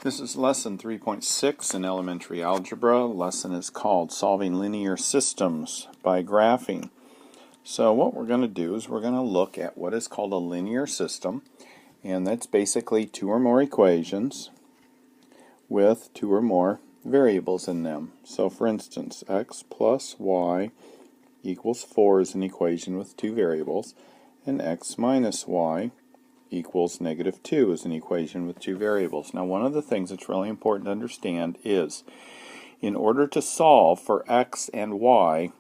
This is lesson 3.6 in elementary algebra. The lesson is called Solving Linear Systems by Graphing. So what we're going to do is we're going to look at what is called a linear system, and that's basically two or more equations with two or more variables in them. So for instance, x plus y equals 4 is an equation with two variables, and x minus y equals negative 2 is an equation with two variables. Now, one of the things that's really important to understand is in order to solve for x and y,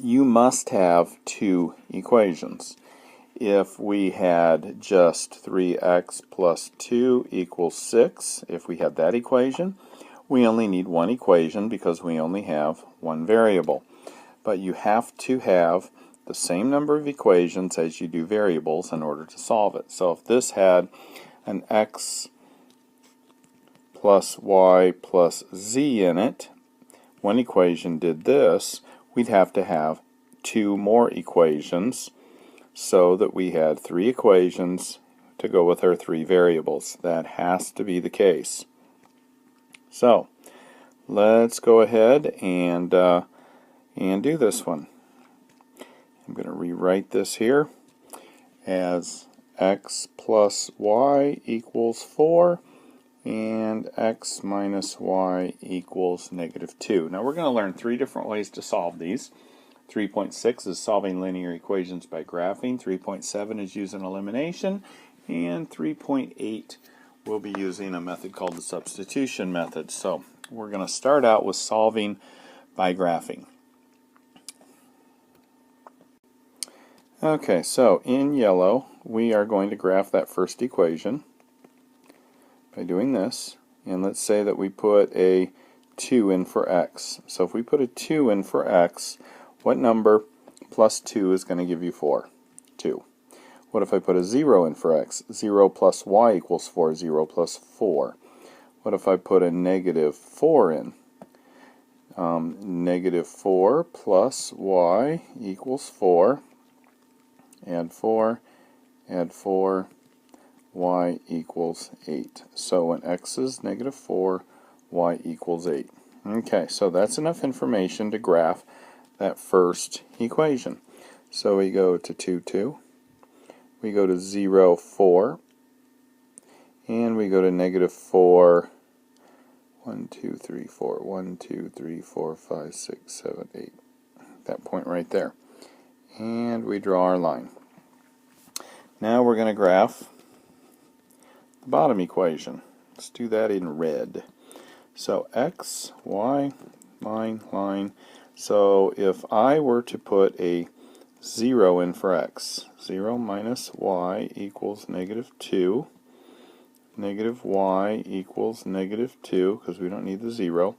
you must have two equations. If we had just 3x plus 2 equals 6, if we had that equation, we only need one equation because we only have one variable. But you have to have the same number of equations as you do variables in order to solve it. So if this had an x plus y plus z in it, one equation did this, we'd have to have two more equations so that we had three equations to go with our three variables. That has to be the case. So let's go ahead and do this one. I'm going to rewrite this here as x plus y equals 4 and x minus y equals negative 2. Now we're going to learn three different ways to solve these. 3.6 is solving linear equations by graphing. 3.7 is using elimination. And 3.8 we'll be using a method called the substitution method. So we're going to start out with solving by graphing. Okay, so in yellow, we are going to graph that first equation by doing this. And let's say that we put a 2 in for x. So if we put a 2 in for x, what number plus 2 is going to give you 4? 2. What if I put a 0 in for x? 0 plus y equals 4. 0 plus 4. What if I put a negative 4 in? Negative 4 plus y equals 4. Add 4, y equals 8. So when x is negative 4, y equals 8. Okay, so that's enough information to graph that first equation. So we go to 2, 2. We go to 0, 4. And we go to negative 4, 1, 2, 3, 4. 1, 2, 3, 4, 5, 6, 7, 8. That point right there. And we draw our line. Now we're going to graph the bottom equation. Let's do that in red. So x, y, line. So if I were to put a 0 in for x, 0 minus y equals negative 2. Negative y equals negative 2 because we don't need the 0.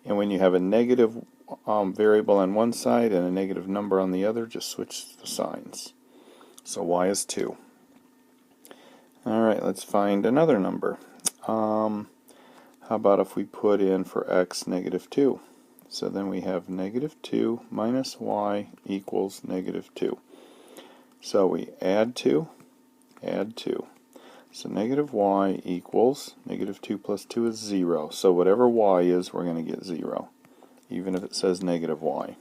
And when you have a negative variable on one side and a negative number on the other, just switch the signs. So y is 2. Alright, let's find another number. How about if we put in for x negative 2? So then we have negative 2 minus y equals negative 2. So we add 2, add 2. So negative y equals negative 2 plus 2 is 0. So whatever y is, we're going to get 0, even if it says negative y.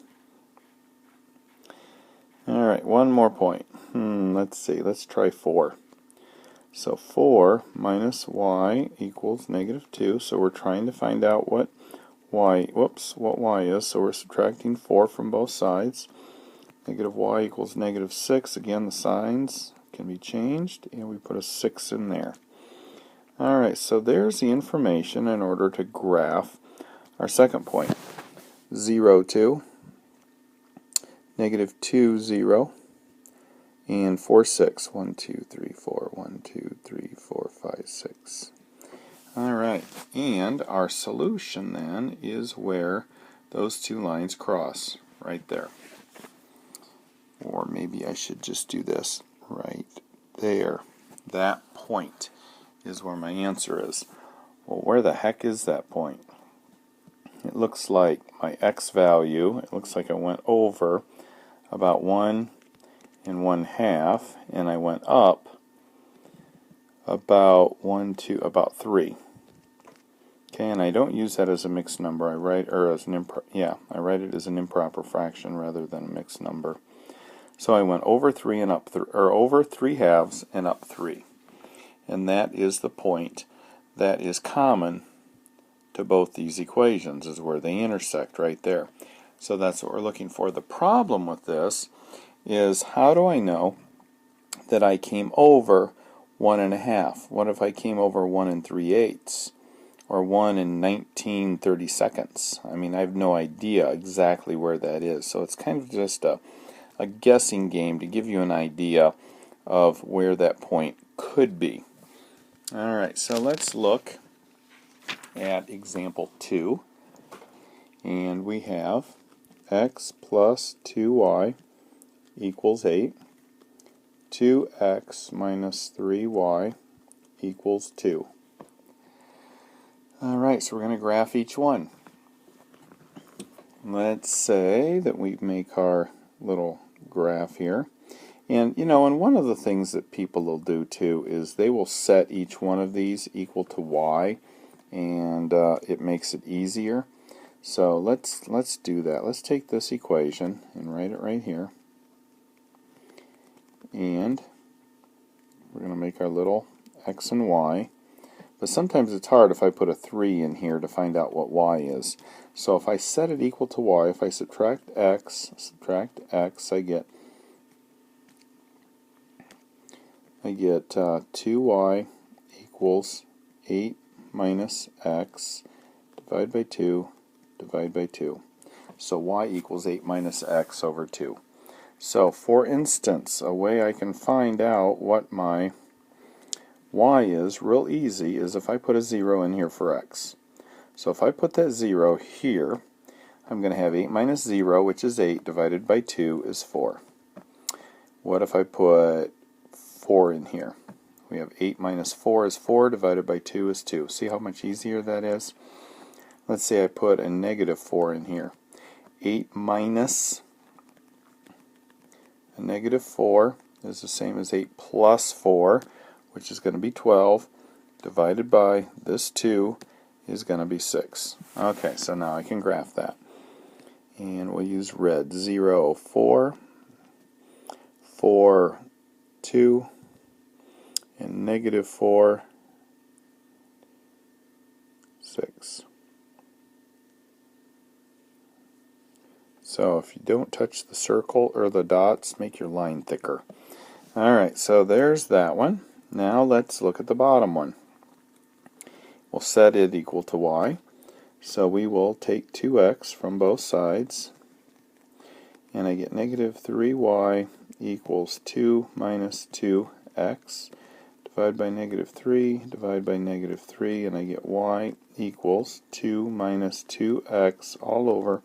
Alright, one more point. Let's see, let's try 4. So 4 minus y equals negative 2. So we're trying to find out what y is. So we're subtracting 4 from both sides. Negative y equals negative 6. Again, the signs can be changed, and we put a 6 in there. Alright, so there's the information in order to graph our second point. 0, 2. Negative 2, 0. And 4, 6. 1, 2, 3, 4. 1, 2, 3, 4, 5, 6. Alright, and our solution then is where those two lines cross, right there. Or maybe I should just do this right there. That point is where my answer is. Well, where the heck is that point? It looks like my x value, it looks like I went over about 1 1/2, and I went up about 3. Okay, and I don't use that as a mixed number. I write I write it as an improper fraction rather than a mixed number. So I went over 3 and up over 3 halves and up 3. And that is the point that is common to both these equations, is where they intersect right there. So that's what we're looking for. The problem with this is, how do I know that I came over 1 1/2? What if I came over 1 3/8? Or 1 19/32? I mean, I have no idea exactly where that is. So it's kind of just a guessing game to give you an idea of where that point could be. Alright, so let's look at example 2. And we have x plus 2y equals 8. 2x minus 3y equals 2. Alright, so we're going to graph each one. Let's say that we make our little graph here. And, and one of the things that people will do too is they will set each one of these equal to y, and it makes it easier. So let's do that. Let's take this equation and write it right here. And we're going to make our little x and y. But sometimes it's hard if I put a 3 in here to find out what y is. So if I set it equal to y, if I subtract x, I get 2y equals 8 minus x, divide by 2, divide by 2. So y equals 8 minus x over 2. So for instance, a way I can find out what my y is real easy is if I put a 0 in here for x. So if I put that 0 here, I'm going to have 8 minus 0, which is 8, divided by 2 is 4. What if I put 4 in here? We have 8 minus 4 is 4, divided by 2 is 2. See how much easier that is? Let's say I put a negative 4 in here. 8 minus a negative 4 is the same as 8 plus 4, which is going to be 12, divided by this 2 is going to be 6. Okay, so now I can graph that. And we'll use red. 0, 4, 4, 2, and negative 4, 6. So if you don't touch the circle or the dots, make your line thicker. Alright, so there's that one. Now let's look at the bottom one. We'll set it equal to y. So we will take 2x from both sides, and I get negative 3y equals 2 minus 2x. Divide by negative 3, divide by negative 3, and I get y equals 2 minus 2x all over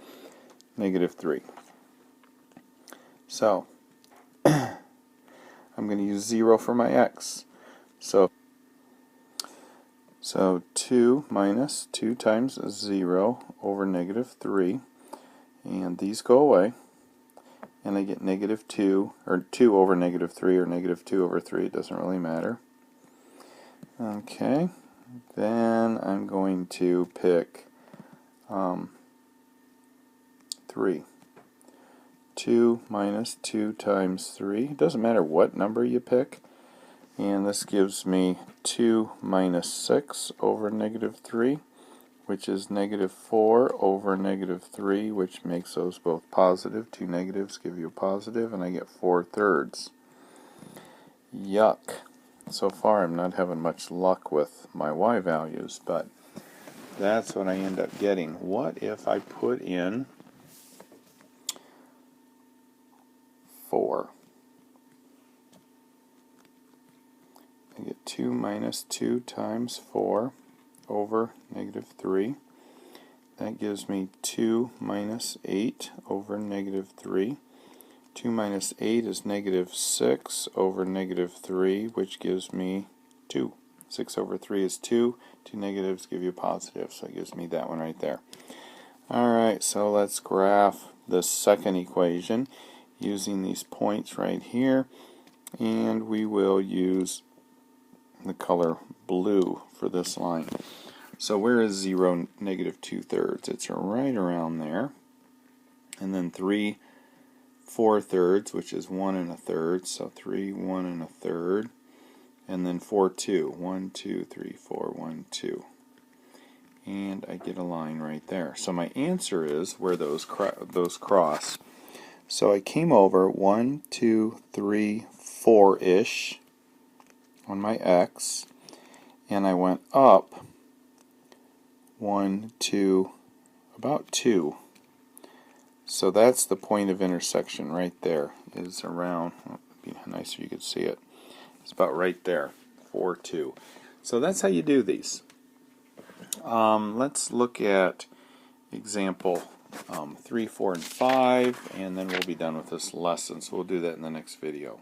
negative 3. So I'm going to use 0 for my x. So 2 minus 2 times 0 over negative 3, and these go away, and I get negative 2, or 2 over negative 3, or negative 2 over 3, it doesn't really matter. Okay, then I'm going to pick 3. 2 minus 2 times 3, it doesn't matter what number you pick, and this gives me 2 minus 6 over negative 3, which is negative 4 over negative 3, which makes those both positive. Two negatives give you a positive, and I get 4/3. Yuck. So far I'm not having much luck with my y values, but that's what I end up getting. What if I put in 4? I get 2 minus 2 times 4 over negative 3. That gives me 2 minus 8 over negative 3. 2 minus 8 is negative 6 over negative 3, which gives me 2. 6 over 3 is 2. Two negatives give you positive, so it gives me that one right there. Alright, so let's graph the second equation using these points right here, and we will use the color blue for this line. So where is 0, negative 2/3? It's right around there. And then 3 4/3, which is 1 1/3. So 3 1 1/3. And then 4 2. 1 2 3 4 1 2. And I get a line right there. So my answer is where those cross. So I came over 1 2 3 4-ish on my x, and I went up 1 2, about 2. So that's the point of intersection right there. Is around, it'd be nice if you could see it. It's about right there, 4 2. So that's how you do these. Let's look at example 3, 4, and 5, and then we'll be done with this lesson. So we'll do that in the next video.